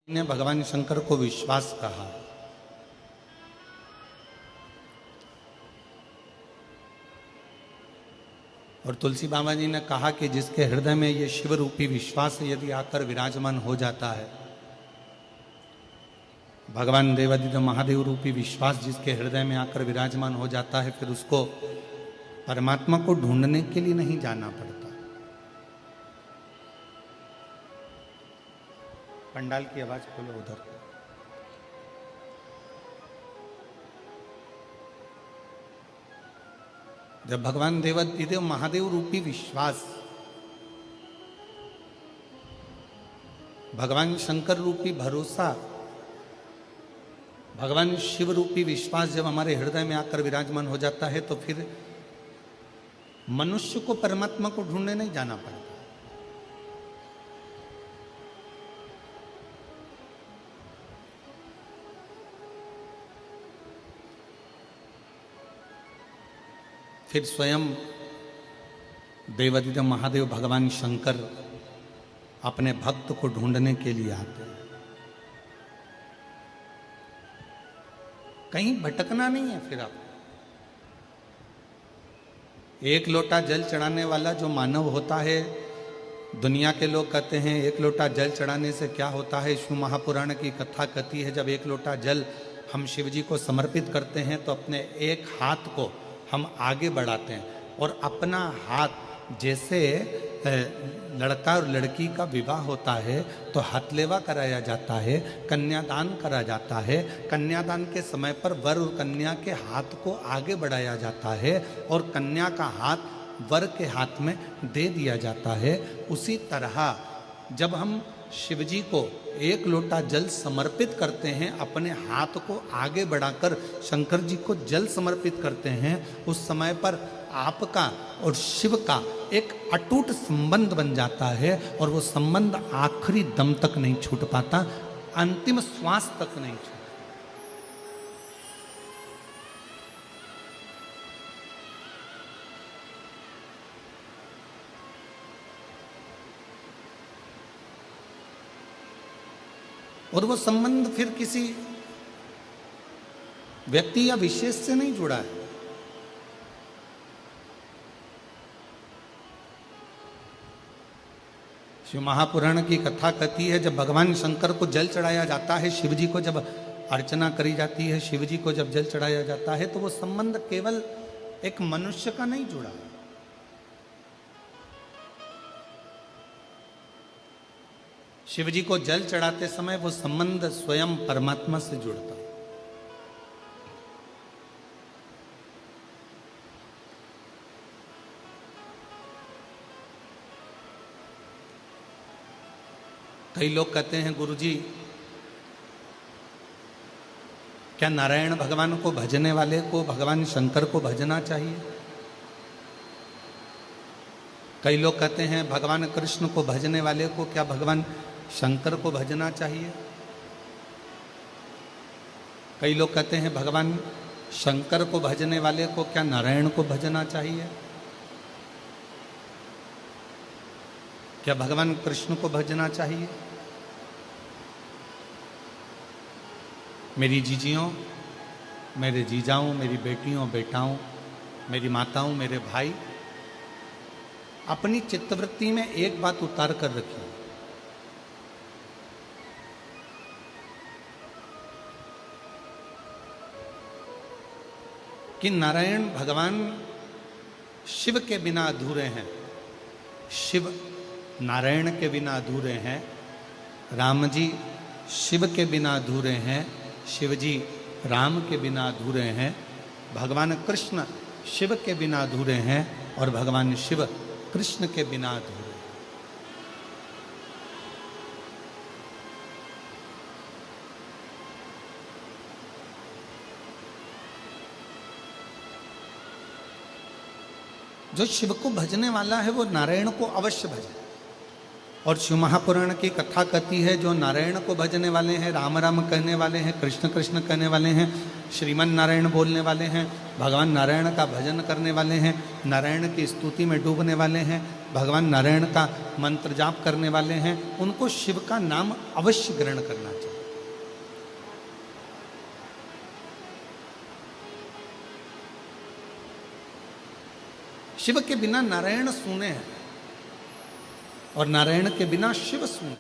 ने भगवान शंकर को विश्वास कहा। और तुलसी बाबा जी ने कहा कि जिसके हृदय में ये शिव रूपी विश्वास यदि आकर विराजमान हो जाता है, भगवान देवादिदेव महादेव रूपी विश्वास जिसके हृदय में आकर विराजमान हो जाता है, फिर उसको परमात्मा को ढूंढने के लिए नहीं जाना पड़ता। पंडाल की आवाज खोलो उधर। जब भगवान देवादिदेव महादेव रूपी विश्वास, भगवान शंकर रूपी भरोसा, भगवान शिव रूपी विश्वास जब हमारे हृदय में आकर विराजमान हो जाता है, तो फिर मनुष्य को परमात्मा को ढूंढने नहीं जाना पड़ता। फिर स्वयं देवादिदेव महादेव भगवान शंकर अपने भक्त को ढूंढने के लिए आते हैं। कहीं भटकना नहीं है। फिर आप एक लोटा जल चढ़ाने वाला जो मानव होता है, दुनिया के लोग कहते हैं एक लोटा जल चढ़ाने से क्या होता है। शिव महापुराण की कथा कहती है, जब एक लोटा जल हम शिव जी को समर्पित करते हैं तो अपने एक हाथ को हम आगे बढ़ाते हैं और अपना हाथ, जैसे लड़का और लड़की का विवाह होता है तो हथलेवा कराया जाता है, कन्यादान करा जाता है। कन्यादान के समय पर वर और कन्या के हाथ को आगे बढ़ाया जाता है और कन्या का हाथ वर के हाथ में दे दिया जाता है। उसी तरह जब हम शिवजी को एक लोटा जल समर्पित करते हैं, अपने हाथ को आगे बढ़ाकर शंकर जी को जल समर्पित करते हैं, उस समय पर आपका और शिव का एक अटूट संबंध बन जाता है और वो संबंध आखिरी दम तक नहीं छूट पाता, अंतिम श्वास तक नहीं छूटता। और वो संबंध फिर किसी व्यक्ति या विशेष से नहीं जुड़ा है। शिव महापुराण की कथा कहती है, जब भगवान शंकर को जल चढ़ाया जाता है, शिव जी को जब अर्चना करी जाती है, शिव जी को जब जल चढ़ाया जाता है, तो वो संबंध केवल एक मनुष्य का नहीं जुड़ा है। शिव जी को जल चढ़ाते समय वो संबंध स्वयं परमात्मा से जुड़ता है। कई लोग कहते हैं, गुरुजी क्या नारायण भगवान को भजने वाले को भगवान शंकर को भजना चाहिए? कई लोग कहते हैं, भगवान कृष्ण को भजने वाले को क्या भगवान शंकर को भजना चाहिए? कई लोग कहते हैं, भगवान शंकर को भजने वाले को क्या नारायण को भजना चाहिए? क्या भगवान कृष्ण को भजना चाहिए? मेरी जीजियों, मेरे जीजाओं, मेरी बेटियों बेटाओं, मेरी माताओं, मेरे भाई, अपनी चित्तवृत्ति में एक बात उतार कर रखिए कि नारायण भगवान शिव के बिना अधूरे हैं, शिव नारायण के बिना अधूरे हैं, राम जी शिव के बिना अधूरे हैं, शिव जी राम के बिना अधूरे हैं, भगवान कृष्ण शिव के बिना अधूरे हैं और भगवान शिव कृष्ण के बिना अधूरे। जो शिव को भजने वाला है वो नारायण को अवश्य भजे। और शिव महापुराण की कथा कहती है, जो नारायण को भजने वाले हैं, राम राम कहने वाले हैं, कृष्ण कृष्ण कहने वाले हैं, श्रीमन नारायण बोलने वाले हैं, भगवान नारायण का भजन करने वाले हैं, नारायण की स्तुति में डूबने वाले हैं, भगवान नारायण का मंत्र जाप करने वाले हैं, उनको शिव का नाम अवश्य ग्रहण करना चाहिए। शिव के बिना नारायण सूने हैं और नारायण के बिना शिव सूने।